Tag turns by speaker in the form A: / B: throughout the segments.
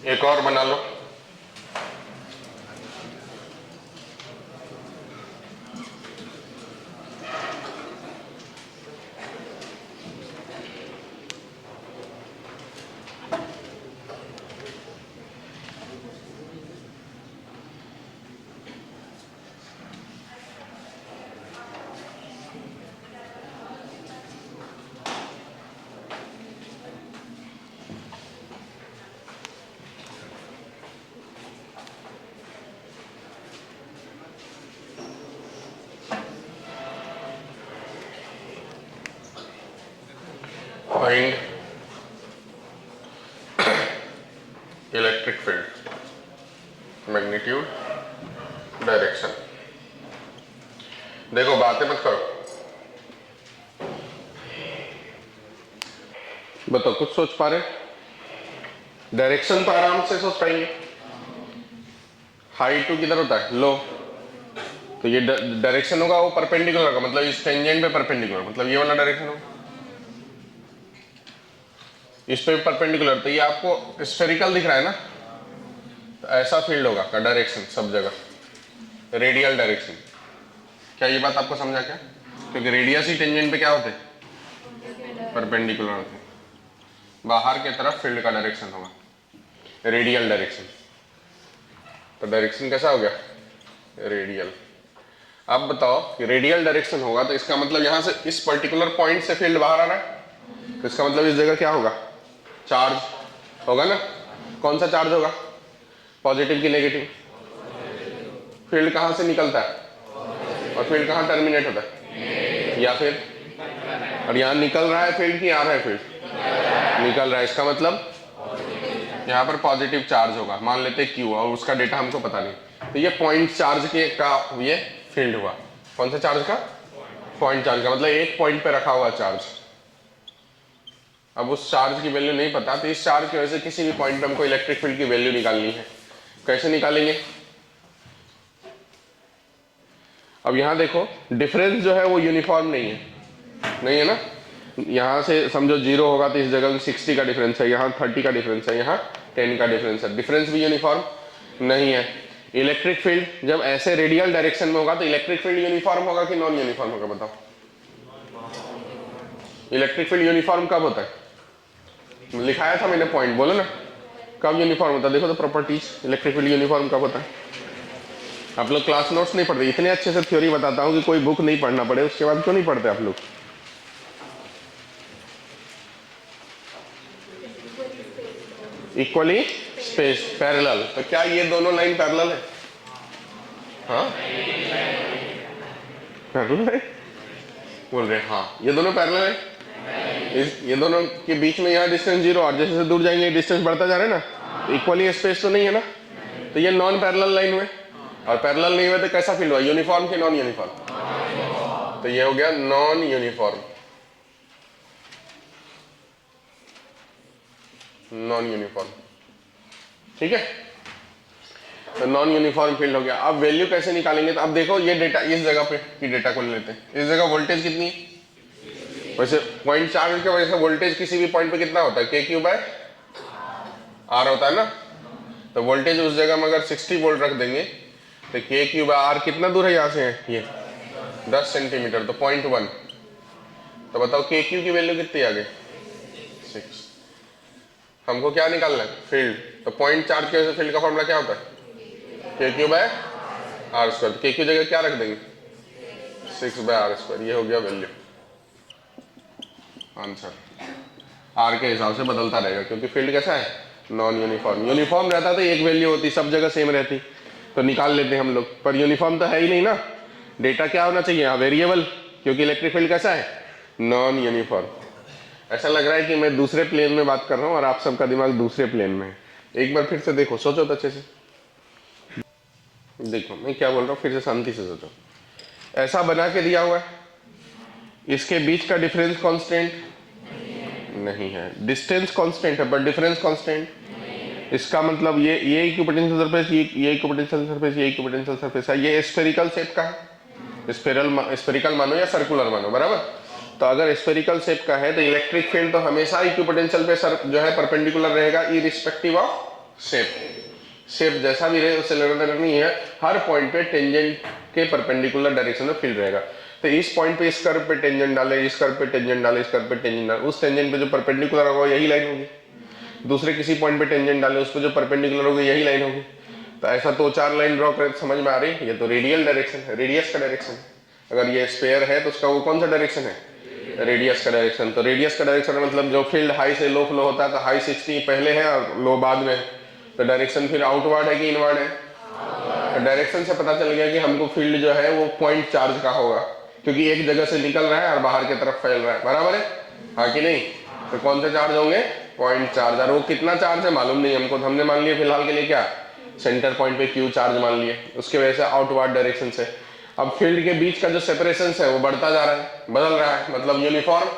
A: एक और बना लो। Find electric field, magnitude, direction. देखो बातें मत करो, बताओ कुछ सोच पा रहे? डायरेक्शन तो आराम से सोच पाएंगे। हाई टू किधर होता है? लो। तो ये डायरेक्शन होगा वो परपेंडिकुलर का, मतलब इस टेंजेंट पे परपेंडिकुलर, मतलब ये वाला डायरेक्शन होगा इस पे परपेंडिकुलर। तो ये आपको स्फेरिकल दिख रहा है ना, तो ऐसा फील्ड होगा का डायरेक्शन सब जगह, रेडियल डायरेक्शन। क्या ये बात आपको समझा क्या? क्योंकि रेडियस ही टेंजेंट पे क्या होते हैं? परपेंडिकुलर होते हैं। बाहर की तरफ फील्ड का डायरेक्शन होगा रेडियल डायरेक्शन। तो डायरेक्शन कैसा हो गया? रेडियल। अब बताओ कि रेडियल डायरेक्शन होगा तो इसका मतलब यहां से इस पर्टिकुलर पॉइंट से फील्ड बाहर आ रहा है, तो इसका मतलब इस जगह क्या होगा? चार्ज होगा ना। कौन सा चार्ज होगा? पॉजिटिव की नेगेटिव? फील्ड कहां से निकलता है और फील्ड कहां टर्मिनेट होता है? या फिर, और यहां निकल रहा है फील्ड कि आ रहा है फील्ड? निकल रहा है। इसका मतलब यहाँ पर पॉजिटिव चार्ज होगा, मान लेते क्यू, और उसका डेटा हमको पता नहीं। तो ये पॉइंट चार्ज के का ये फील्ड हुआ। कौन सा चार्ज का? पॉइंट चार्ज का, मतलब एक पॉइंट पे रखा हुआ चार्ज। अब उस चार्ज की वैल्यू नहीं पता, तो इस चार्ज की वजह से किसी भी पॉइंट पे हमको इलेक्ट्रिक फील्ड की वैल्यू निकालनी है। कैसे निकालेंगे? अब यहां देखो डिफरेंस जो है वो यूनिफॉर्म नहीं है, नहीं है ना। यहां से समझो 0 होगा तो इस जगह 60 का डिफरेंस है, यहाँ 30 का डिफरेंस है, यहाँ 10 का डिफरेंस है। डिफरेंस भी यूनिफॉर्म नहीं है। इलेक्ट्रिक फील्ड जब ऐसे रेडियल डायरेक्शन में होगा तो इलेक्ट्रिक फील्ड यूनिफॉर्म होगा कि नॉन यूनिफॉर्म होगा? बताओ। इलेक्ट्रिक फील्ड यूनिफॉर्म कब होता है? लिखाया था मैंने पॉइंट, बोलो ना कब यूनिफॉर्म होता है। देखो तो प्रॉपर्टीज, इलेक्ट्रिक फील्ड यूनिफॉर्म कब होता है? आप लोग क्लास नोट्स नहीं पढ़ते, इतने अच्छे से थ्योरी बताता हूँ कि कोई बुक नहीं पढ़ना पड़े, उसके बाद क्यों नहीं पढ़ते आप लोग? Equally space, parallel. तो क्या ये दोनों लाइन पैरेलल है? हाँ पैरेलल है बोल रहे? हाँ ये दोनों पैरेलल है। ये दोनों के बीच में यहाँ डिस्टेंस 0, और जैसे जैसे दूर जाएंगे डिस्टेंस बढ़ता जा रहा है ना, तो इक्वली स्पेस तो नहीं है ना। तो ये नॉन पैरेलल लाइन हुए, और पैरेलल नहीं हुए तो कैसा फील्ड हुआ? यूनिफॉर्म कि नॉन यूनिफॉर्म? तो ये हो गया नॉन यूनिफॉर्म, नॉन यूनिफॉर्म। ठीक है, तो नॉन यूनिफॉर्म फील्ड हो गया। अब वैल्यू कैसे निकालेंगे? तो अब देखो ये डेटा, इस जगह पे की डेटा को लेते हैं। इस जगह वोल्टेज कितनी है? वैसे पॉइंट चार्ज की वजह से वोल्टेज किसी भी पॉइंट पे कितना होता है? के क्यू बाय आर होता है ना। तो वोल्टेज उस जगह में अगर 60 वोल्ट रख देंगे तो के क्यू बाय आर कितना दूर है यहाँ से? ये 10 सेंटीमीटर, तो 0.1। तो बताओ के क्यू की वैल्यू कितनी आ गई? 6। हमको क्या निकालना है? फील्ड। तो पॉइंट चार्ज की वजह से फील्ड का फॉर्मूला क्या होता है? के क्यू बाय आर स्क्वायर। के क्यू जगह क्या रख देंगे? 6 बाय आर स्क्वायर। ये हो गया वैल्यू, आंसर। आर के हिसाब से बदलता रहेगा क्योंकि फील्ड कैसा है? Non uniform. यूनिफॉर्म रहता तो एक वैल्यू होती, सब जगह सेम रहती, तो निकाल लेते हम लोग। पर यूनिफॉर्म तो है ही नहीं ना। डेटा क्या होना चाहिए? हाँ वेरिएबल, क्योंकि इलेक्ट्रिक फील्ड कैसा है? Non uniform. ऐसा लग रहा है कि मैं दूसरे प्लेन में बात कर रहा हूँ और आप सबका दिमाग दूसरे प्लेन में है। एक बार फिर से देखो, सोचो तो अच्छे से। देखो मैं क्या बोल रहा हूँ, फिर से शांति से सोचो। ऐसा बना के दिया हुआ है, इसके बीच का डिफरेंस कांस्टेंट नहीं है, डिस्टेंस कांस्टेंट है पर डिफरेंस कांस्टेंट। इसका मतलब ये इक्विपोटेंशियल सरफेस, ये इक्विपोटेंशियल सरफेस, ये इक्विपोटेंशियल सरफेस है। ये स्फेरिकल शेप का है, स्फेरिकल मानो या सर्कुलर मानो, बराबर। तो अगर स्फेरिकल शेप का है तो इलेक्ट्रिक फील्ड तो हमेशा इक्विपोटेंशियल पे जो है परपेंडिकुलर रहेगा, इरिस्पेक्टिव ऑफ शेप जैसा भी रहे उससे लेना देना नहीं है, हर पॉइंट पे टेंजेंट के परपेंडिकुलर डायरेक्शन में फील्ड रहेगा। तो इस पॉइंट पे इस कर्व पे टेंजेंट डाले, इस कर्व पे टेंजेंट डाले, इस कर्व पे टेंजेंट डाले, उस टेंजेंट पे जो परपेंडिकुलर होगा यही लाइन होगी। दूसरे किसी पॉइंट पे टेंजेंट डाले, उस पर जो परपेंडिकुलर होगी यही लाइन होगी। तो ऐसा तो 4 लाइन ड्रॉ कर समझ में आ रही है। ये तो रेडियल डायरेक्शन है, रेडियस का डायरेक्शन है। अगर ये स्फीयर है तो उसका वो कौन सा डायरेक्शन है, रेडियस का डायरेक्शन। तो रेडियस का डायरेक्शन मतलब जो फील्ड हाई से लो फ्लो होता है, तो हाई 60 पहले है और लो बाद में है, तो डायरेक्शन फिर आउटवर्ड है कि इनवर्ड है। तो डायरेक्शन से पता चल गया कि हमको फील्ड जो है वो पॉइंट चार्ज का होगा, क्योंकि एक जगह से निकल रहा है और बाहर की तरफ फैल रहा है, बराबर है, हाँ कि नहीं। तो कौन से चार्ज होंगे, पॉइंट चार्ज। और वो कितना चार्ज है मालूम नहीं हमको, तो हमने मान लिया फिलहाल के लिए क्या, सेंटर पॉइंट पे क्यू चार्ज मान लिए, उसके वजह से आउटवर्ड डायरेक्शन से। अब फील्ड के बीच का जो सेपरेशन है वो बढ़ता जा रहा है, बदल रहा है, मतलब यूनिफॉर्म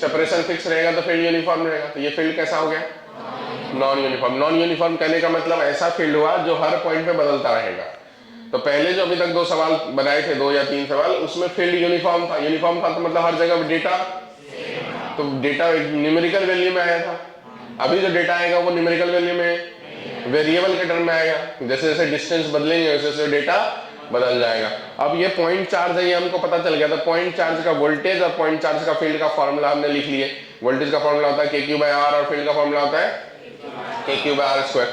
A: सेपरेशन फिक्स रहेगा तो फील्ड यूनिफॉर्म रहेगा। तो ये फील्ड कैसा हो गया, नॉन यूनिफॉर्म। नॉन यूनिफॉर्म कहने का मतलब ऐसा फील्ड हुआ जो हर पॉइंट पे बदलता रहेगा। तो पहले जो अभी तक 2 सवाल बनाए थे, 2 या 3 सवाल, उसमें फील्ड यूनिफॉर्म था। यूनिफॉर्म था तो मतलब हर जगह डेटा, तो डेटा न्यूमेरिकल वैल्यू में आया था। अभी जो डेटा आएगा वो न्यूमेरिकल वैल्यू में वेरिएबल के टर्म में आएगा। जैसे जैसे डिस्टेंस बदलेंगे वैसे वैसे डेटा बदल जाएगा। अब ये पॉइंट चार्ज है, ये हमको पता चल गया। तो पॉइंट चार्ज का वोल्टेज और पॉइंट चार्ज का फील्ड का फॉर्मूला हमने लिख लिए। वोल्टेज का फॉर्मूला होता है KQ/R और फील्ड का फॉर्मूला होता है KQ/R²।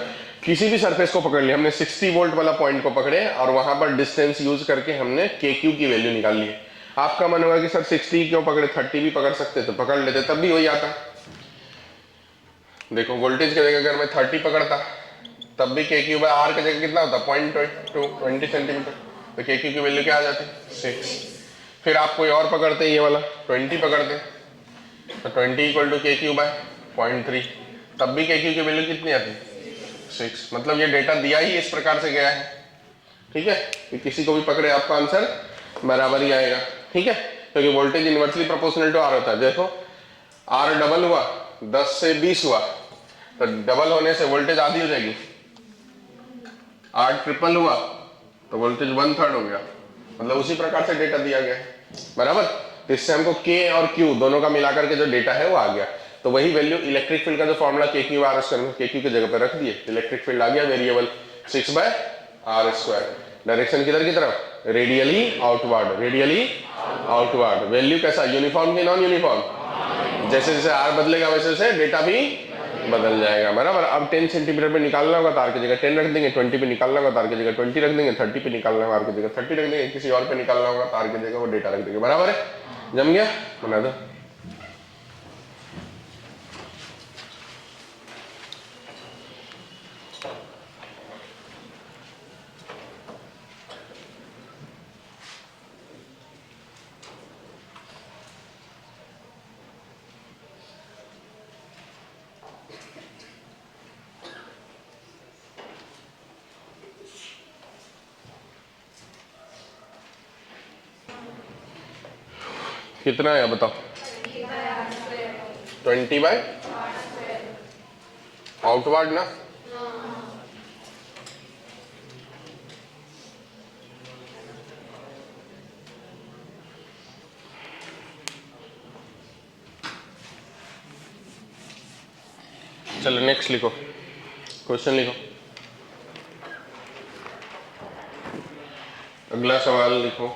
A: किसी भी सरफेस को पकड़ लिया हमने, 60 वोल्ट वाला पॉइंट को पकड़े और वहां पर डिस्टेंस यूज करके हमने KQ की वैल्यू निकाल ली। आपका मन होगा कि सर 60 क्यों पकड़े, 30 भी पकड़ सकते, तो पकड़ लेते, तब भी वही आता। देखो वोल्टेज की जगह अगर मैं 30 पकड़ता तब भी KQ/R की जगह कितना होता, 0.20 सेंटीमीटर। तो KQ की वैल्यू क्या आ जाती, 6। फिर आप कोई और पकड़ते, ये वाला 20 पकड़ते, तो 20 = KQ/0.3, तब भी KQ की वैल्यू कितनी आती, 6। मतलब ये डेटा दिया ही इस प्रकार से गया है, ठीक है, कि किसी को भी पकड़े आपका आंसर बराबर ही आएगा, ठीक है, क्योंकि voltage inversely proportional to R होता है। देखो R डबल हुआ, 10 से 20 हुआ, तो डबल होने से वोल्टेज आधी हो जाएगी। R ट्रिपल हुआ तो वोल्टेज 1/3 हो गया। मतलब उसी प्रकार से डेटा दिया गया है, बराबर। तो इससे हमको K और Q दोनों का मिलाकर के जो डेटा है वो आ गया। तो वही वैल्यू इलेक्ट्रिक फील्ड का जो फॉर्मूला KQ/R², KQ की जगह पे रख दिए, इलेक्ट्रिक फील्ड आ गया वेरिएबल 6/R²। डायरेक्शन किधर की तरफ, radially outward, radially outward. Value कैसा, यूनिफॉर्म की नॉन यूनिफॉर्म। जैसे जैसे R बदलेगा वैसे वैसे डेटा भी बदल जाएगा, बराबर। अब 10 सेंटीमीटर पे निकालना होगा तो R की जगह 10 रख देंगे, 20 पे निकालना होगा तो R की जगह 20 रख देंगे, 30 पे निकालना होगा R की जगह 30 रख देंगे, किसी और पे निकालना होगा तो R की जगह वो डेटा रख देंगे, बराबर है। जम गया, बना दो। कितना है बताओ, 20/, आउटवर्ड ना, चलो नेक्स्ट लिखो, क्वेश्चन लिखो, अगला सवाल लिखो।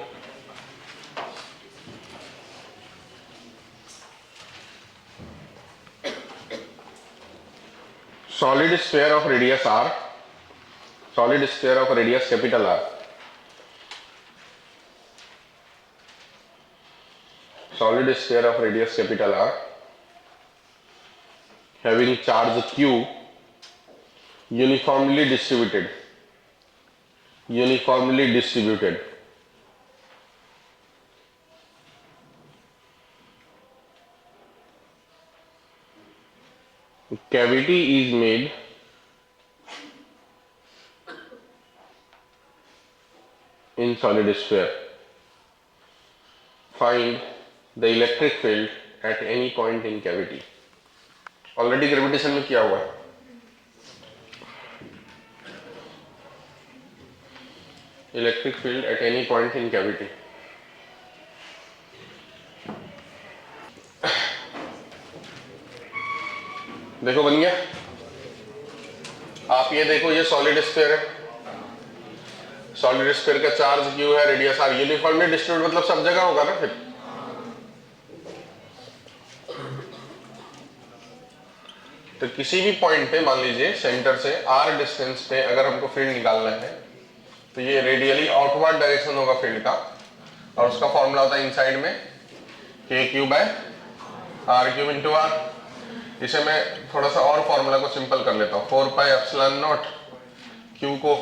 A: Solid sphere of radius R, solid sphere of radius capital R, solid sphere of radius capital R having charge Q uniformly distributed, uniformly distributed, cavity is made in solid sphere. Find the electric field at any point in cavity. Already gravitation में किया हुआ है। Electric field at any point in cavity. देखो बन गया, आप ये देखो, ये सॉलिड स्फीयर है, सॉलिड स्फीयर का चार्ज क्यू है, रेडियस आर, यूनिफॉर्मली डिस्ट्रीब्यूट मतलब सब जगह होगा ना फिर। तो किसी भी पॉइंट पे मान लीजिए सेंटर से आर डिस्टेंस पे अगर हमको फील्ड निकालना है तो ये रेडियली आउटवर्ड डायरेक्शन होगा फील्ड का, और उसका फॉर्मूला होता है इनसाइड में के q by r cube into r. इसे मैं थोड़ा सा और फॉर्मूला को सिंपल कर लेता हूँ, 4 पाई एप्सिलॉन नॉट क्यू को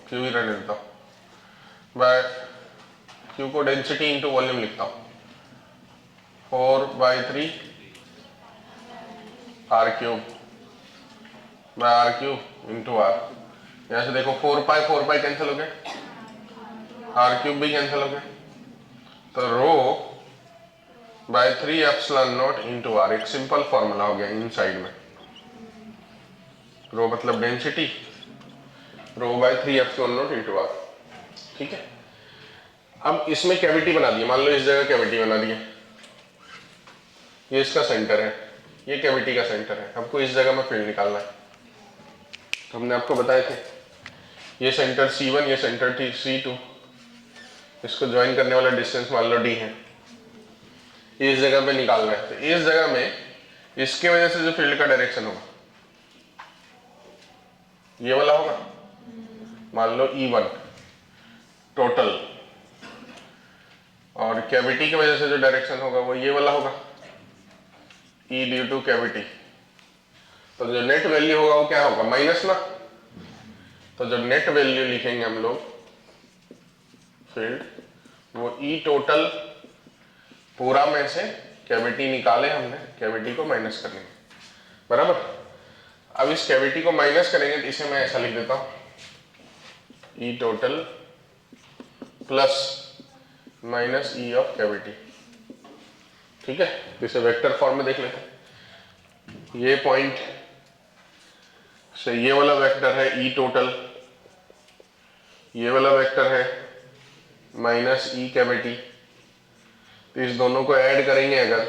A: क्यू ही रहने देता हूँ, बाय क्यू को डेंसिटी इंटू वॉल्यूम लिखता हूँ, 4/3 r cube by r cube into r. यहाँ से देखो 4 पाई कैंसिल हो गए, आर क्यूब भी कैंसिल हो गए, तो rho by 3 epsilon naught into R, एक सिंपल फॉर्मूला हो गया इनसाइड में। रो मतलब density, rho by 3 epsilon naught into R. ठीक है, अब इसमें कैविटी बना दी, मान लो इस जगह कैविटी बना दी है, ये इसका सेंटर है, ये कैविटी का सेंटर है, हमको इस जगह में फील्ड निकालना है। तो हमने आपको बताए थे ये सेंटर C1, ये सेंटर C2, इसको ज्वाइन करने वाला डिस्टेंस मान लो D है, इस जगह पे निकालना है। तो इस जगह में इसके वजह से जो फील्ड का डायरेक्शन होगा ये वाला होगा, मान लो E1 टोटल, और कैविटी की वजह से जो डायरेक्शन होगा वो ये वाला होगा, E ड्यू टू कैविटी। तो जो नेट वैल्यू होगा वो क्या होगा, माइनस ना। तो जब नेट वैल्यू लिखेंगे हम लोग फील्ड, वो E टोटल पूरा में से कैविटी निकाले हमने, कैविटी को माइनस कर लेंगे, बराबर। अब इस कैविटी को माइनस करेंगे तो इसे मैं ऐसा लिख देता हूं, E total plus minus E of cavity. ठीक है, तो इसे वेक्टर फॉर्म में देख लेते हैं। ये पॉइंट से ये वाला वेक्टर है E टोटल, ये वाला वेक्टर है माइनस E कैविटी। तो इस दोनों को ऐड करेंगे अगर,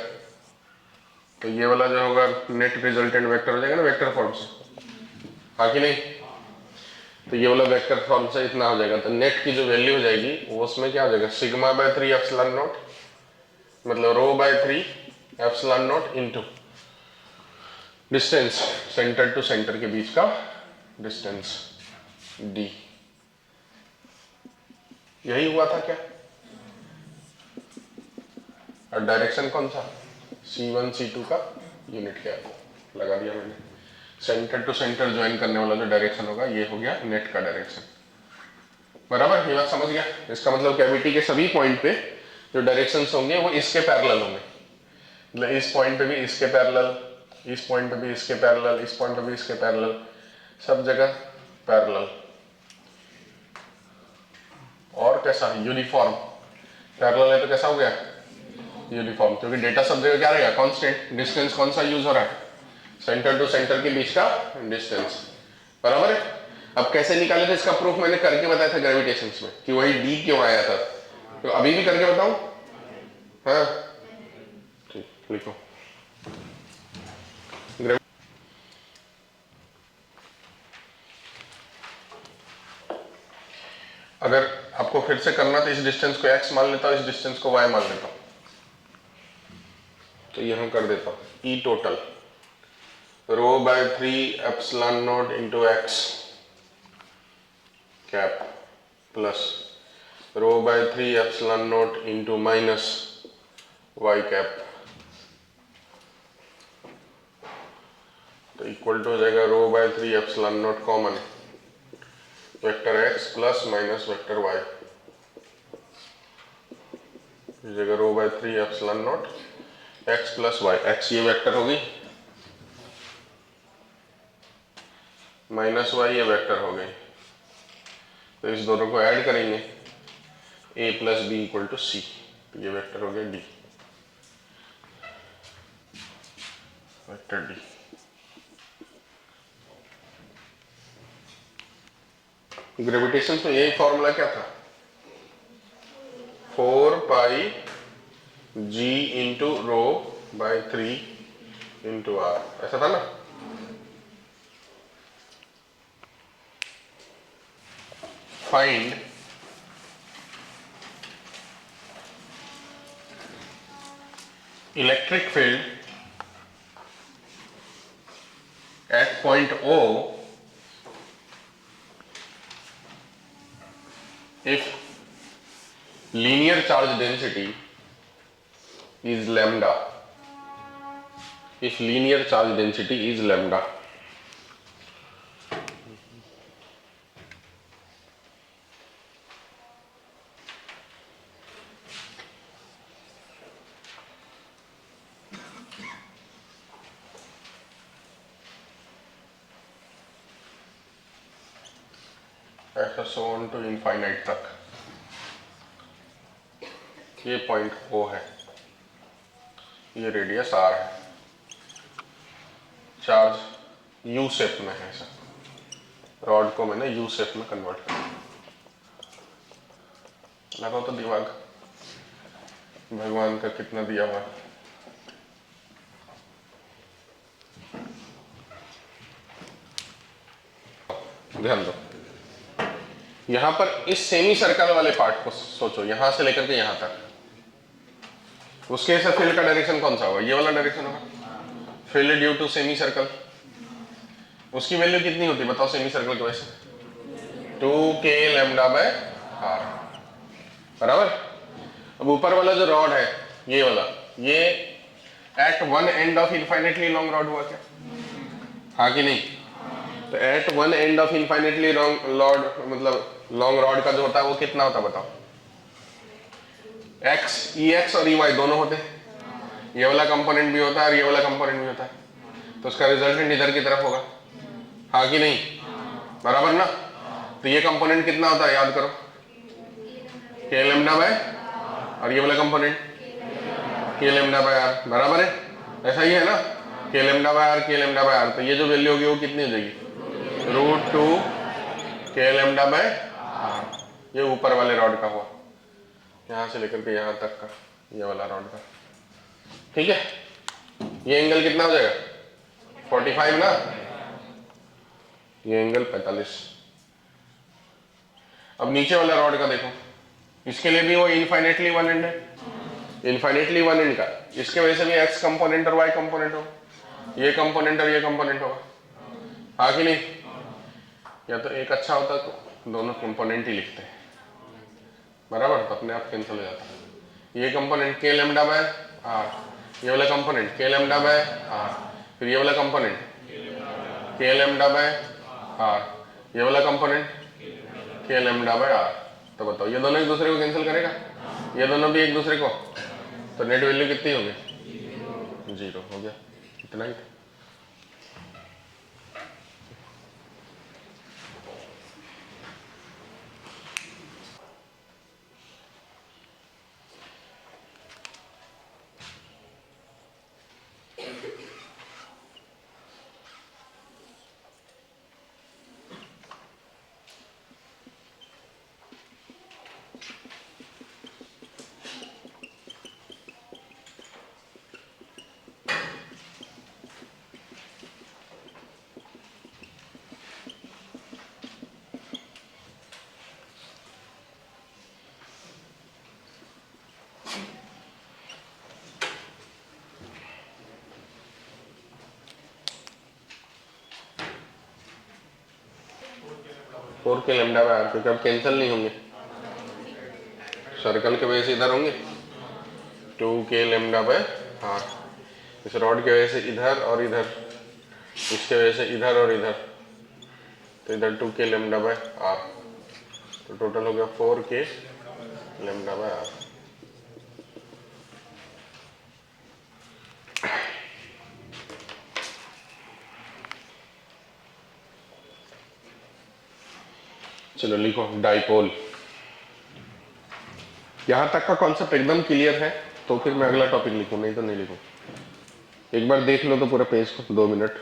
A: तो ये वाला जो होगा नेट रिजल्टेंट वेक्टर हो जाएगा ना वेक्टर फॉर्म से, हाँ कि नहीं। तो ये वाला वेक्टर फॉर्म से इतना हो जाएगा, तो नेट की जो वैल्यू हो जाएगी वो उसमें क्या हो जाएगा, सिग्मा बाय 3 एप्सिलॉन नॉट, मतलब rho by 3 epsilon naught into distance center to center के बीच का डिस्टेंस D। यही हुआ था क्या, और डायरेक्शन कौन सा, C1 C2 का यूनिट क्या लगा दिया मैंने, सेंटर टू सेंटर ज्वाइन करने वाला जो डायरेक्शन होगा ये हो गया नेट का डायरेक्शन, बराबर। ये बात समझ गया। इसका मतलब कैविटी के सभी पॉइंट पे जो डायरेक्शंस होंगे वो इसके पैरेलल होंगे, मतलब इस पॉइंट पे भी इसके पैरेलल, इस पॉइंट पे भी इसके पैरेलल, इस पॉइंट पे भी इसके पैरेलल, सब जगह पैरेलल। और कैसा, यूनिफॉर्म, पैरेलल है तो कैसा हो गया, यूनिफॉर्म, क्योंकि डेटा सब जगह क्या रहेगा, कांस्टेंट। डिस्टेंस कौन सा यूज हो रहा है, सेंटर टू सेंटर के बीच का डिस्टेंस, बराबर है। अब कैसे निकाले थे इसका प्रूफ मैंने करके बताया था ग्रेविटेशन में, कि वही D क्यों आया था, तो अभी भी करके बताऊं, हाँ ठीक, लिखो। अगर आपको फिर से करना तो इस डिस्टेंस को x मान लेता हूं, इस डिस्टेंस को y मान लेता हूं, तो ये हम कर देता हूं E total rho by 3 epsilon naught into x cap plus rho by 3 epsilon naught into minus y cap, तो इक्वल टू हो जाएगा rho by 3 epsilon naught common vector x plus minus vector y, इस जगह rho by 3 epsilon naught x plus y, x ये vector होगी, minus y ये vector हो गई, तो इस दोनों को ऐड करेंगे a plus B equal to सी, तो ये वेक्टर हो गया D, वेक्टर D। ग्रेविटेशन में यही फॉर्मूला क्या था, 4 pi G into rho by 3 into r, ऐसा था ना। Find electric field at point O if linear charge density is lambda, if linear charge density is lambda। ऐसा सो ऑन टू इनफाइनाइट तक। ये पॉइंट O है, ये radius R है, charge U shape में है। ऐसा रॉड को मैंने U शेप में कन्वर्ट कर दिया। लगाओ तो दिमाग, भगवान का कितना दिया हुआ। ध्यान दो, यहां पर इस सेमी सर्कल वाले पार्ट को सोचो, यहां से लेकर के यहां तक। उसके से फील्ड का डायरेक्शन कौन सा होगा? ये वाला डायरेक्शन होगा, field due to semi circle. उसकी वैल्यू कितनी होती है बताओ सेमी सर्कल की वजह से? 2k लैम्डा बाय आर, बराबर। अब ऊपर वाला जो रॉड है ये वाला, ये at one end of infinitely long rod हुआ क्या? हाँ कि नहीं? तो at one end of infinitely मतलब लॉन्ग रॉड का जो होता है वो कितना होता है बताओ? एक्स, ई एक्स और ई वाई दोनों होते हैं। ये वाला कंपोनेंट भी होता है और ये वाला कंपोनेंट भी होता है, तो उसका रिजल्टेंट इधर की तरफ होगा। हाँ कि नहीं? बराबर ना। तो ये कंपोनेंट कितना होता है याद करो? के लैम्डा बाय, और ये वाला कंपोनेंट के लैम्डा बाय आर, बराबर है। ऐसा ही है ना, के लैम्डा बाय आर, के लैम्डा बाय आर। तो ये जो वैल्यू होगी वो कितनी हो जाएगी? √2 के लैम्डा बाय आर। ये ऊपर वाले रॉड का हुआ, यहां से लेकर के यहां तक का, ये वाला रॉड का। ठीक है, ये एंगल कितना हो जाएगा? 45 ना, ये एंगल 45। अब नीचे वाला रॉड का देखो, इसके लिए भी वो इनफाइनेटली वन एंड है, इनफाइनेटली वन एंड का। इसके वजह से भी एक्स कंपोनेंट और वाई कंपोनेंट हो, ये कंपोनेंट और ये कंपोनेंट होगा। हाँ कि नहीं? या तो एक अच्छा होता तो दोनों कंपोनेंट ही लिखते हैं, बराबर, तो अपने आप कैंसिल हो जाता है। ये कंपोनेंट के लैम्डा बाय आर, ये वाला कंपोनेंट के लैम्डा बाय आर, फिर ये वाला कंपोनेंट के लैम्डा बाय आर, ये वाला कंपोनेंट के लैम्डा बाय आर। तो बताओ ये दोनों एक दूसरे को कैंसिल करेगा? ये दोनों भी एक दूसरे को, तो नेट वैल्यू कितनी होगी? 0 हो गया, इतना ही। फोर के लैम्डा बाय आर, क्योंकि अब कैंसिल नहीं होंगे, सर्कल के वजह से इधर होंगे 2k लैम्डा बाय आर। इस रॉड की वजह से इधर और इधर, इसके वजह से इधर और इधर, तो इधर 2k लैम्डा बाय आर, तो टोटल हो गया 4k लैम्डा बाय आर। चलो लिखो डाइपोल। यहां तक का कॉन्सेप्ट एकदम क्लियर है तो फिर मैं अगला टॉपिक लिखूं, नहीं तो नहीं लिखूं। एक बार देख लो तो पूरा पेज को, 2 मिनट।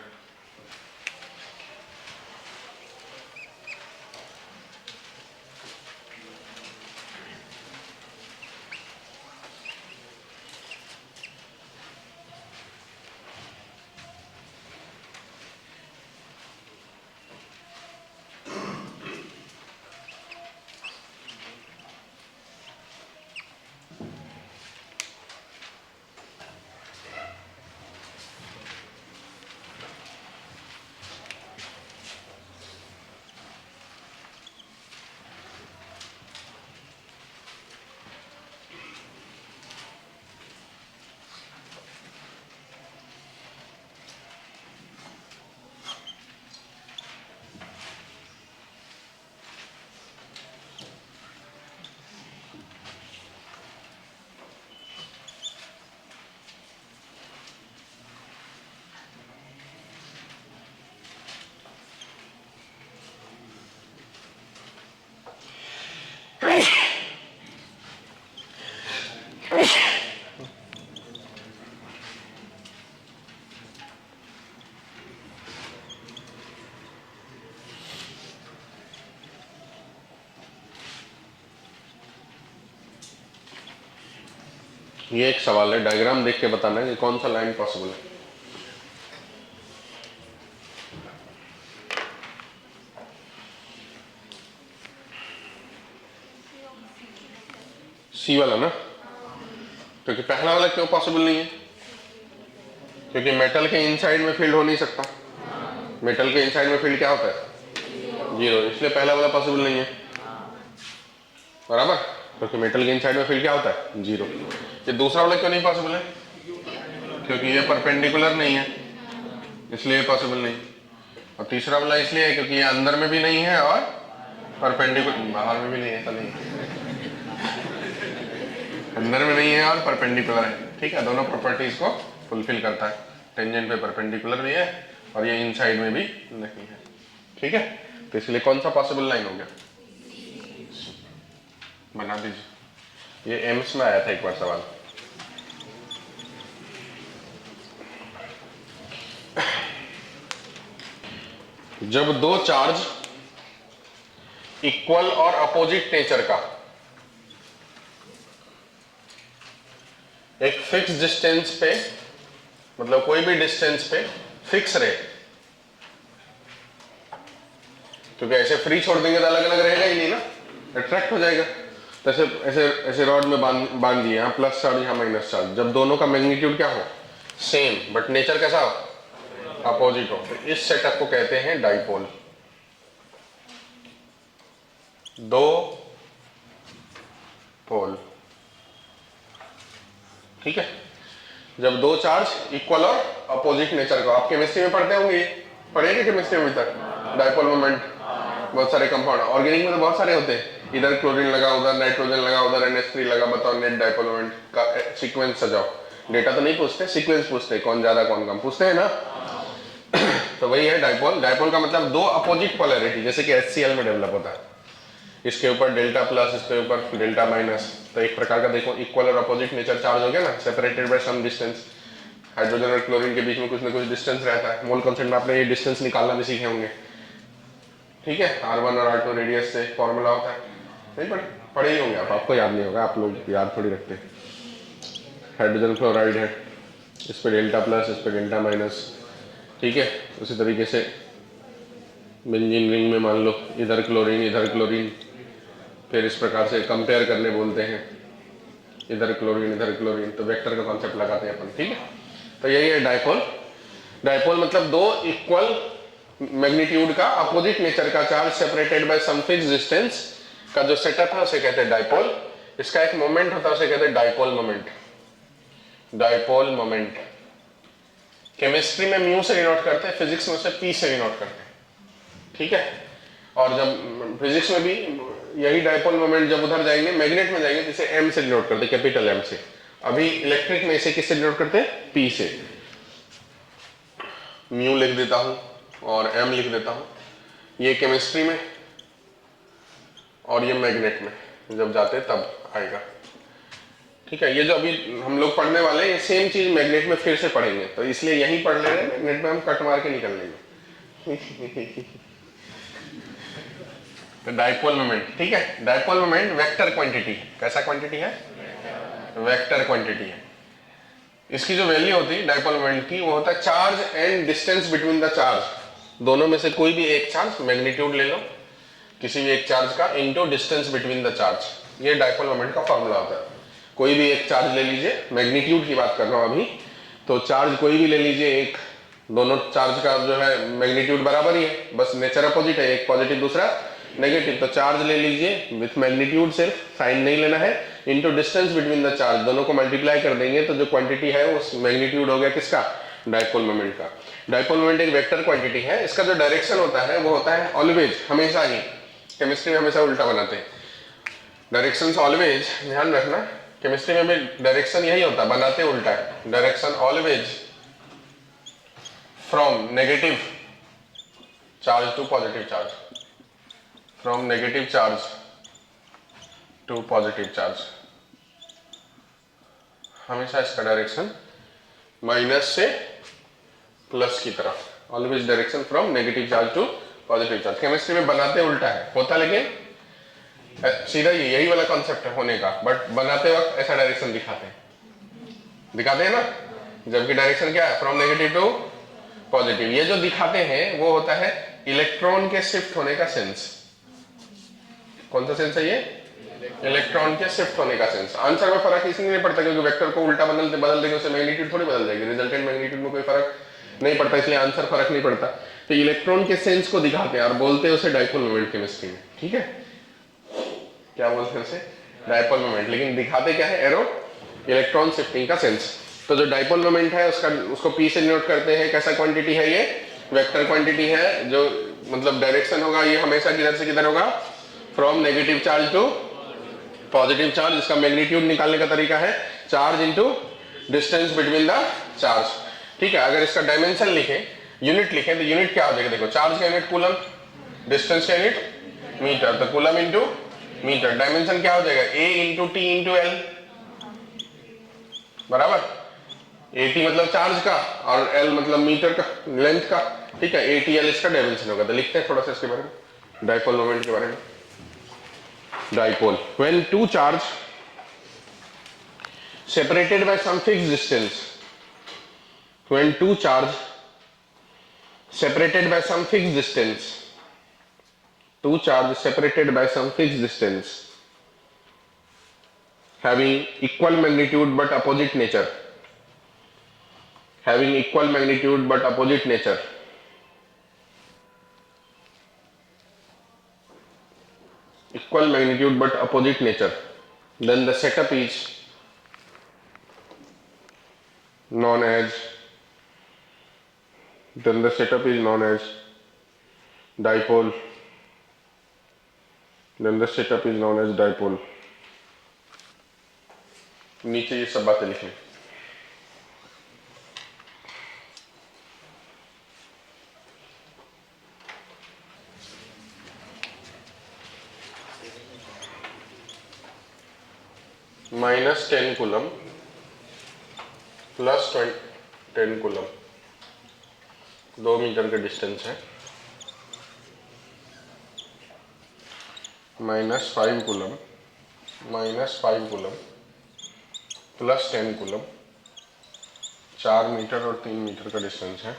A: ये एक सवाल है, डायग्राम देख के बताना है कि कौन सा लाइन पॉसिबल है। सी वाला ना, क्योंकि पहला वाला क्यों पॉसिबल नहीं है? क्योंकि मेटल के इनसाइड में फील्ड हो नहीं सकता। मेटल के इनसाइड में फील्ड क्या होता है? जीरो, इसलिए पहला वाला पॉसिबल नहीं है, बराबर। क्योंकि मेटल के इनसाइड में फील्ड क्या होता है? जीरो। ये दूसरा वाला क्यों नहीं पॉसिबल है? क्योंकि ये परपेंडिकुलर नहीं है, इसलिए पॉसिबल नहीं। और तीसरा वाला इसलिए है क्योंकि ये अंदर में भी नहीं है और परपेंडिकुलर बाहर में भी नहीं है, तो नहीं अंदर में नहीं है और परपेंडिकुलर है। ठीक है, दोनों प्रॉपर्टीज को फुलफिल करता है। टेंजेंट पे परपेंडिकुलर भी है और ये इनसाइड में भी नहीं है। ठीक है, तो इसलिए कौन सा पॉसिबल लाइन हो गया? बना दीजिए। ये एम्स में आया था एक बार सवाल। जब दो चार्ज इक्वल और अपोजिट नेचर का एक फिक्स डिस्टेंस पे, मतलब कोई भी डिस्टेंस पे फिक्स रहे, क्योंकि ऐसे फ्री छोड़ देंगे तो अलग अलग रहेगा ही नहीं ना, अट्रैक्ट हो जाएगा। तो ऐसे ऐसे ऐसे रॉड में बांध दिए, यहाँ प्लस चार्ज यहाँ माइनस चार्ज, जब दोनों का मैग्नीट्यूड क्या हो? सेम, बट नेचर कैसा हो? अपोजिट हो, तो इस सेटअप को कहते हैं डाइपोल। दो पोल, ठीक है। जब दो चार्ज इक्वल और अपोजिट नेचर को, आप केमिस्ट्री में पढ़ते होंगे, पढ़ेंगे केमिस्ट्री में अभी तक, डाइपोल मोमेंट, बहुत सारे कंपाउंड, ऑर्गेनिक में तो बहुत सारे होते हैं, इधर क्लोरीन लगा, उधर नाइट्रोजन लगा, उधर NH3 लगा, बताओ नेट डाइपोल मोमेंट का सीक्वेंस सजाओ। डेटा तो नहीं पूछते, सीक्वेंस पूछते, कौन ज्यादा कौन कम, पूछते हैं ना। तो वही है डाइपोल। डाइपोल का मतलब दो अपोजिट पोलैरिटी, जैसे कि HCl में डेवलप होता है, इसके ऊपर डेल्टा प्लस, इसके ऊपर डेल्टा माइनस, तो एक प्रकार का देखो इक्वल और अपोजिट नेचर चार्ज हो गया ना, separated by some distance. Hydrogen और क्लोरीन के बीच में कुछ ना कुछ डिस्टेंस रहता है, मोल कांस्टेंट में आपने ये डिस्टेंस निकालना भी सीखे होंगे। ठीक है, R1 और R2 रेडियस से फॉर्मूला होता है, नहीं पढ़े ही होंगे आप, आपको याद नहीं होगा, आप लोग याद थोड़ी रखते हैं। हाइड्रोजन क्लोराइड है, इस पे डेल्टा प्लस, इस पे डेल्टा माइनस, ठीक है। उसी तरीके से बेंजीन रिंग में मान लो इधर क्लोरीन, फिर इस प्रकार से कंपेयर करने बोलते हैं, इधर क्लोरीन, तो वेक्टर का कॉन्सेप्ट लगाते हैं अपन। ठीक है, तो यही है डाइपोल। डाइपोल मतलब दो इक्वल मैग्नीट्यूड का अपोजिट नेचर का charge separated by some fixed distance का जो सेटअप है उसे कहते हैं डाइपोल। इसका एक मोमेंट होता है, उसे कहते हैं dipole moment. Dipole moment chemistry में म्यू से डिनोट करते हैं, फिजिक्स में उसे पी से डिनोट करते हैं। ठीक है, और जब फिजिक्स में भी यही डाइपोल मोमेंट जब उधर जाएंगे मैग्नेट में जाएंगे, जिसे एम से डिनोट करते हैं, कैपिटल एम से। अभी इलेक्ट्रिक में इसे किससे डिनोट करते हैं? पी से। म्यू लिख देता हूं और एम लिख देता हूं, ये केमिस्ट्री में और ये मैग्नेट में जब जाते तब आएगा। ठीक है, ये जो अभी हम लोग पढ़ने वाले हैं ये सेम चीज मैग्नेट में फिर से पढ़ेंगे, तो इसलिए यही पढ़ ले रहे हैं, मैग्नेट में हम कट मार के निकल लेंगे। तो डाइपोल मोमेंट, ठीक है, डाइपोल मोमेंट वेक्टर क्वांटिटी है। कैसा क्वांटिटी है? वेक्टर क्वांटिटी है। इसकी जो वैल्यू होती है डाइपोल मोमेंट की, वो होता है charge and distance between the charge. दोनों में से कोई भी एक चार्ज, मैग्नीट्यूड ले लो किसी भी एक चार्ज का, into distance between the charge. ये डाइपोल मोमेंट का फॉर्मूला होता है। कोई भी एक चार्ज ले लीजिए, मैग्नीट्यूड की बात कर रहा हूं अभी, तो चार्ज कोई भी ले लीजिए एक, दोनों चार्ज का जो है मैग्नीट्यूड बराबर ही है, बस नेचर अपोजिट है, एक पॉजिटिव दूसरा नेगेटिव। तो चार्ज ले लीजिए विथ मैग्नीट्यूड, सिर्फ साइन नहीं लेना है, into distance between the charge, दोनों को मल्टीप्लाई कर देंगे तो जो क्वांटिटी है उस मैग्नीट्यूड हो गया किसका? डाइपोल मोमेंट का। डाइपोल मोमेंट एक वेक्टर क्वांटिटी है। इसका जो डायरेक्शन होता है वो होता है ऑलवेज, हमेशा ही, केमिस्ट्री में हमेशा उल्टा बनाते हैं डायरेक्शन ऑलवेज, ध्यान रखना, केमिस्ट्री में भी डायरेक्शन यही होता है, बनाते उल्टा है। Direction always from negative charge to positive charge, from negative charge to positive charge, हमेशा इसका डायरेक्शन माइनस से प्लस की तरफ। Always direction from negative charge to positive charge. Chemistry में बनाते उल्टा है, होता लेकिन सीधा यही वाला कॉन्सेप्ट है होने का, बट बनाते वक्त ऐसा डायरेक्शन दिखाते हैं। दिखाते हैं ना, जबकि डायरेक्शन क्या है, फ्रॉम नेगेटिव टू पॉजिटिव। ये जो दिखाते हैं वो होता है इलेक्ट्रॉन के शिफ्ट होने का सेंस। कौन सा सेंस है ये, इलेक्ट्रॉन के शिफ्ट होने का सेंस। आंसर में फर्क इसलिए नहीं पड़ता क्योंकि वेक्टर को उल्टा बदल देंगे उससे मैग्नीट्यूड थोड़ी बदल जाएगी, रिजल्टेंट मैग्नीट्यूड में कोई फर्क नहीं पड़ता, इसलिए आंसर फर्क नहीं पड़ता। तो इलेक्ट्रॉन के सेंस को दिखाते हैं और बोलते हैं उसे डाइपोल मोमेंट केमिस्ट्री में, ठीक है। क्या बोलते हैं उसे, डाइपोल मोमेंट, लेकिन दिखाते क्या है, एरो इलेक्ट्रॉन शिफ्टिंग का सेंस। तो जो डाइपोल मोमेंट है उसको पी से नोट करते हैं। कैसा क्वांटिटी है ये, वेक्टर क्वांटिटी है। जो मतलब डायरेक्शन होगा ये हमेशा किधर से किधर होगा, from negative charge to positive charge. इसका मैग्नीट्यूड निकालने का तरीका है charge into distance between the charge, ठीक है। अगर इसका डायमेंशन लिखें, यूनिट लिखें, तो यूनिट क्या हो जाएगा, देखो चार्ज का यूनिट कूलम, डिस्टेंस का यूनिट मीटर, तो कूलम इनटू मीटर। डायमेंशन क्या हो जाएगा, ए इंटू टी इंटू एल बराबर। एटी मतलब चार्ज का और एल मतलब मीटर का, लेंथ का, ठीक है। एटी एल इसका डायमेंशन होगा। तो लिखते हैं थोड़ा सा इसके बारे में, डाइपोल मोमेंट के बारे में। Dipole, when two charge separated by some fixed distance, when two charge separated by some fixed distance, two charge separated by some fixed distance having equal magnitude but opposite nature, having equal magnitude but opposite nature, equal magnitude but opposite nature, then the setup is known as, then the setup is known as dipole, then the setup is known as dipole। नीचे ये सब बातें लिखें। -10 coulomb plus 10 coulomb, 2 metre का distance है, -5 coulomb plus 10 coulomb, 4 metre और 3 metre का distance है,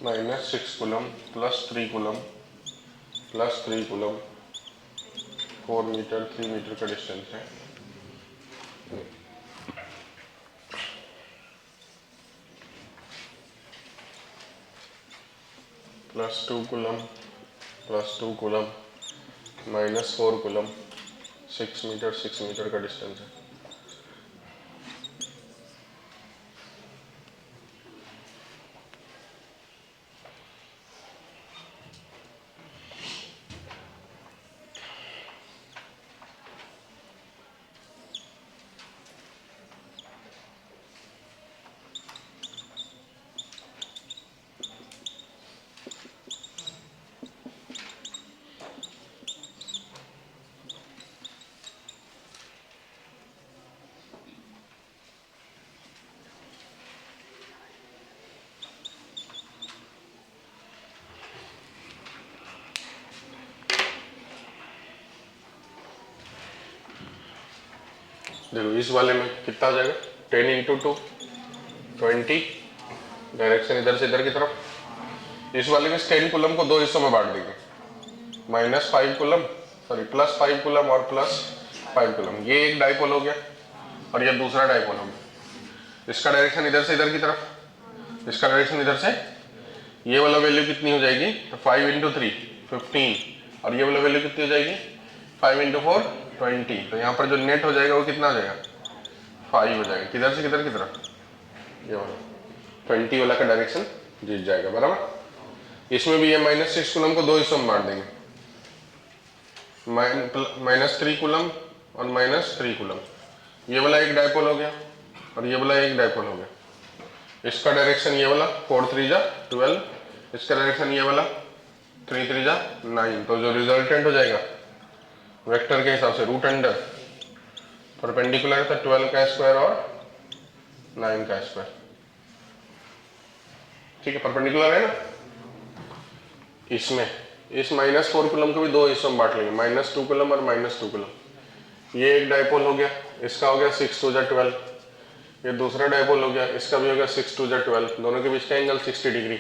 A: -6 coulomb plus 3 coulomb plus 3 coulomb, 4 metre 3 metre का डिस्टेंस है, +2 coulomb plus 2 coulomb -4 coulomb, 6 metre का डिस्टेंस है। देखो इस वाले में कितना हो जाएगा, 10 इंटू 2 20, डायरेक्शन इधर से इधर की तरफ। इस वाले में 10 कूलम को 2 हिस्सों में बांट देंगे, -5 कूलम सॉरी +5 कूलम और +5 कूलम। ये एक डाइपोल हो गया और ये दूसरा डाइपोल हो गया। इसका डायरेक्शन इधर से इधर की तरफ, इसका डायरेक्शन इधर से। ये वाला वैल्यू कितनी हो जाएगी, तो 5 इंटू 3 15, और ये वाला वैल्यू कितनी हो जाएगी, 5 इंटू 4 20। तो यहाँ पर जो नेट हो जाएगा वो कितना हो जाएगा, 5 हो जाएगा। किधर से किधर की तरफ, ये वाला 20 वाला का डायरेक्शन जीत जाएगा बराबर। इसमें भी ये -6 कूलम को 2 हिस्सों में बांट देंगे, -3 कूलम और -3 कूलम। ये वाला एक डाइपोल हो गया और ये वाला एक डाइपोल हो गया। इसका डायरेक्शन ये वाला 4 3 जा 12, इसका डायरेक्शन ये वाला 3 3 जा 9। तो जो रिजल्टेंट हो जाएगा वेक्टर के हिसाब से रूट अंडर परपेंडिकुलर था 12 का स्क्वायर और 9 का स्क्वायर, ठीक है। परपेंडिकुलर है ना, इसमें इस -4 कूलम को भी दो हिस्सों में बांट लेंगे, -2 कूलम और -2 कूलम। ये एक डायपोल हो गया, इसका हो गया 6 2 12। ये दूसरा डायपोल हो गया, इसका भी हो गया 6 2 12। दोनों के बीच का एंगल 60 डिग्री।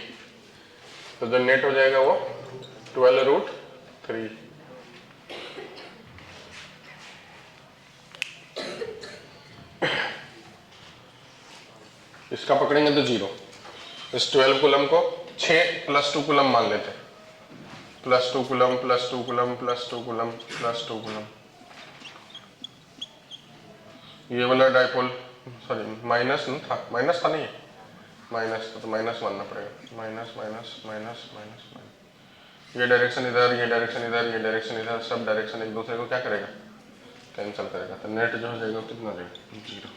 A: तो जो नेट हो जाएगा वो 12√3। इसका पकड़ेंगे तो 0। इस 12 कूलम को 6 + 2 कूलम मान लेते हैं। +2 कूलम +2 कूलम +2 कूलम +2 कूलम। ये वाला डायपोल, सॉरी माइनस नहीं था, माइनस था नहीं, माइनस तो माइनस मानना पड़ेगा। Minus minus minus minus minus. ये डायरेक्शन इधर, ये डायरेक्शन इधर, ये डायरेक्शन इधर, सब डायरेक्शन एक दूसरे को क्या करेगा, कैंसिल करेगा। तो नेट जो हो जाएगा कितना हो जाएगा, 0।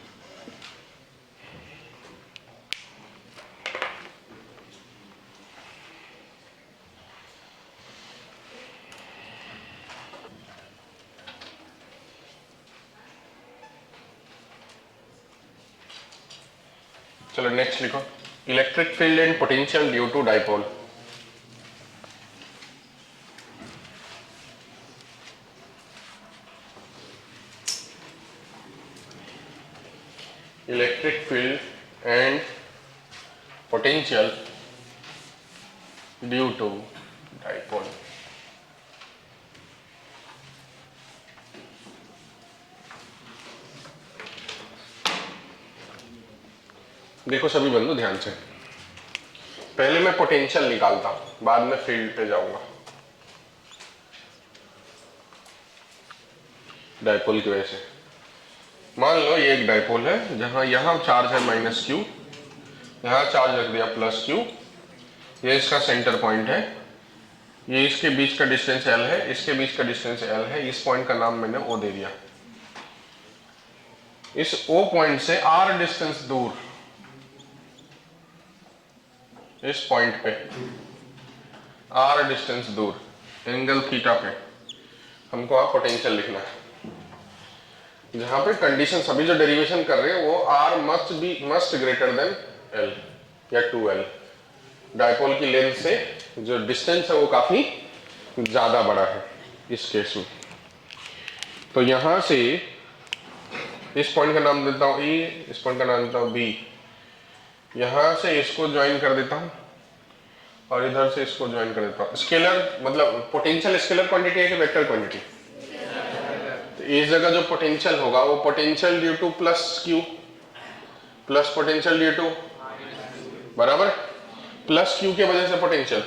A: चलो नेक्स्ट लिखो, electric field and potential due to dipole. Electric field and potential due to dipole. देखो सभी बंधु ध्यान से, पहले मैं पोटेंशियल निकालता हूं, बाद में फील्ड पे जाऊंगा डायपोल की वजह से। मान लो ये एक डायपोल है जहां यहां चार्ज है -q, यहां चार्ज रख दिया +q, ये इसका सेंटर पॉइंट है, ये इसके बीच का डिस्टेंस l है, इसके बीच का डिस्टेंस l है, इस पॉइंट का नाम मैंने O दे दिया। इस O पॉइंट से r डिस्टेंस दूर, इस पॉइंट पे r डिस्टेंस दूर, एंगल थीटा पे हमको आप पोटेंशियल लिखना है। जहां पे कंडीशन सभी जो डेरिवेशन कर रहे हैं वो r must greater than l या 2l। डायपोल की लेंथ से जो डिस्टेंस है वो काफी ज्यादा बड़ा है इस केस में। तो यहां से इस पॉइंट का नाम देता हूं E, इस पॉइंट का नाम देता हूं B, यहां से इसको ज्वाइन कर देता हूं और इधर से इसको ज्वाइन कर देता हूं। स्केलर मतलब पोटेंशियल स्केलर क्वांटिटी है कि वेक्टर क्वांटिटी? तो इस जगह जो पोटेंशियल होगा वो potential due to +q plus potential due to बराबर +q के वजह से potential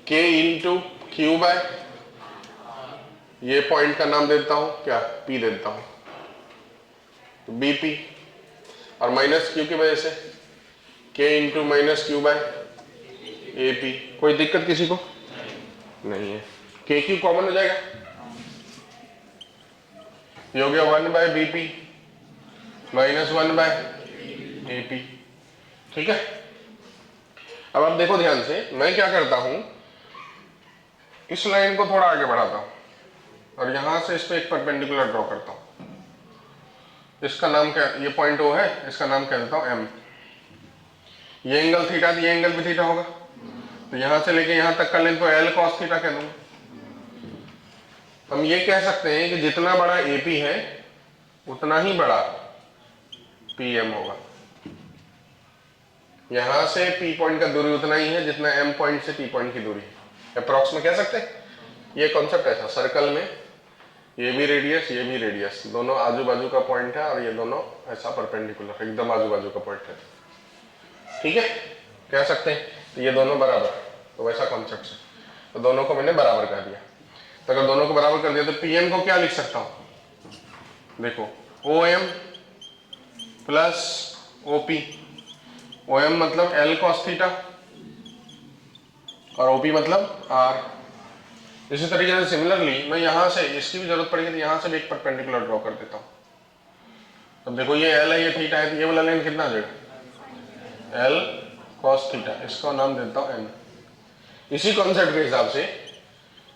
A: k into Q by, ये पॉइंट का नाम देता हूं क्या, P देता हूं, तो BP, और -q की वजह से k into -q by AP। कोई दिक्कत किसी को नहीं है, KQ कॉमन हो जाएगा, ये हो गया 1/BP -1/AP। ठीक है, अब आप देखो ध्यान से, मैं क्या करता हूं, इस लाइन को थोड़ा आगे बढ़ाता हूं और यहां से इस पे एक परपेंडिकुलर ड्रॉ करता हूं। इसका नाम क्या, ये पॉइंट O है, इसका नाम क्या देता हूं M। ये एंगल थीटा, ये एंगल भी थीटा होगा, तो यहां से लेके यहां तक का लेंथ को L cos थीटा कह दूंगा। हम ये कह सकते हैं कि जितना बड़ा AP है उतना ही बड़ा PM होगा। यहां से P पॉइंट का दूरी उतना ही है जितना M पॉइंट से P पॉइंट की दूरी है। अप्रॉक्स में कह सकते हैं, ये कॉन्सेप्ट ऐसा, सर्कल में ये भी रेडियस, ये भी रेडियस, दोनों आजू बाजू का पॉइंट है और ये दोनों ऐसा परपेंडिकुलर एकदम आजू बाजू का पॉइंट है। ठीक है, कह सकते हैं तो ये दोनों बराबर, तो वैसा कॉन्सेप्ट है, तो दोनों को मैंने बराबर कर दिया। तो अगर दोनों को बराबर कर दिया तो Pn को क्या लिख सकता हूं, देखो OM प्लस OP। OM मतलब L cos थीटा और OP मतलब R। इसी तरीके से सिमिलरली मैं यहां से, इसकी भी जरूरत पड़ेगी तो यहां से भी एक परपेंडिकुलर ड्रॉ कर देता हूं। तो देखो ये L है, ये थीटा है, तो ये वाला लेंथ कितना आ जाएगा, L cos थीटा, इसका नाम देता हूं N। इसी कॉन्सेप्ट के हिसाब से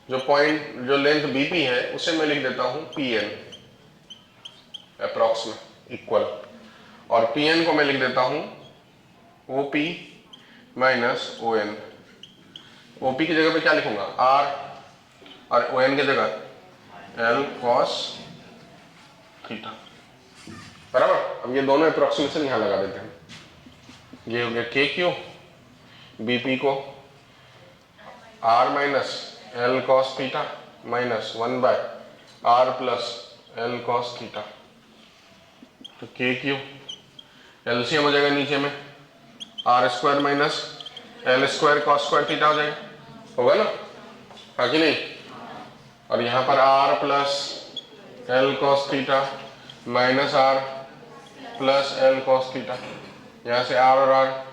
A: जो पॉइंट, जो लेंथ BP है उसे मैं लिख देता हूं PN अप्रॉक्स में इक्वल, और PN को मैं लिख देता हूं OP माइनस ON। ओपी की जगह पे क्या लिखूंगा, आर, और ओ एन की जगह एल कॉस थीटा, बराबर। अब ये दोनों अप्रोक्सीमेशन यहां लगा देते हैं। ये हो गया के क्यू, बीपी को R minus L cos theta minus 1/r plus L cos theta. तो के क्यू एलसीएम हो जाएगा नीचे में, R square minus L square cos square theta हो जाएगा, होगा ना, हाँ कि नहीं। और यहाँ पर R plus L cos theta minus R plus L cos theta, यहाँ से आर और आर,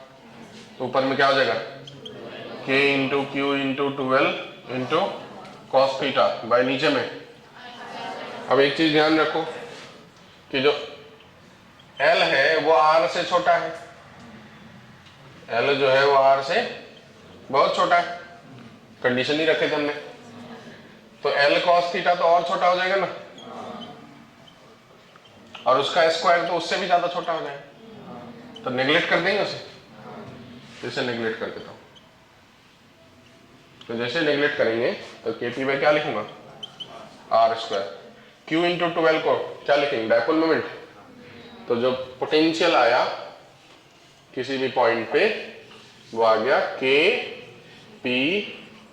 A: ऊपर में क्या हो जाएगा k into Q into 12 into cos theta bye नीचे में। अब एक चीज ध्यान रखो कि जो L है वो R से छोटा है, L जो है वो R से बहुत छोटा है, कंडीशन ही रखे थे हमने। तो L cos थीटा तो और छोटा हो जाएगा ना, और उसका स्क्वायर तो उससे भी ज्यादा छोटा हो जाएगा, तो नेग्लेक्ट कर देंगे उसे, इसे नेग्लेक्ट कर देता हूं। तो जैसे नेग्लेक्ट करेंगे तो KP में क्या लिखूंगा, आर स्क्वायर, Q इंटू 12 को क्या लिखेंगे, डायपोल मोमेंट। तो जो पोटेंशियल आया किसी भी पॉइंट पे वो आ गया K P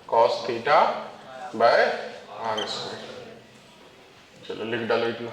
A: cos theta by R square. चलो लिख डालो इतना।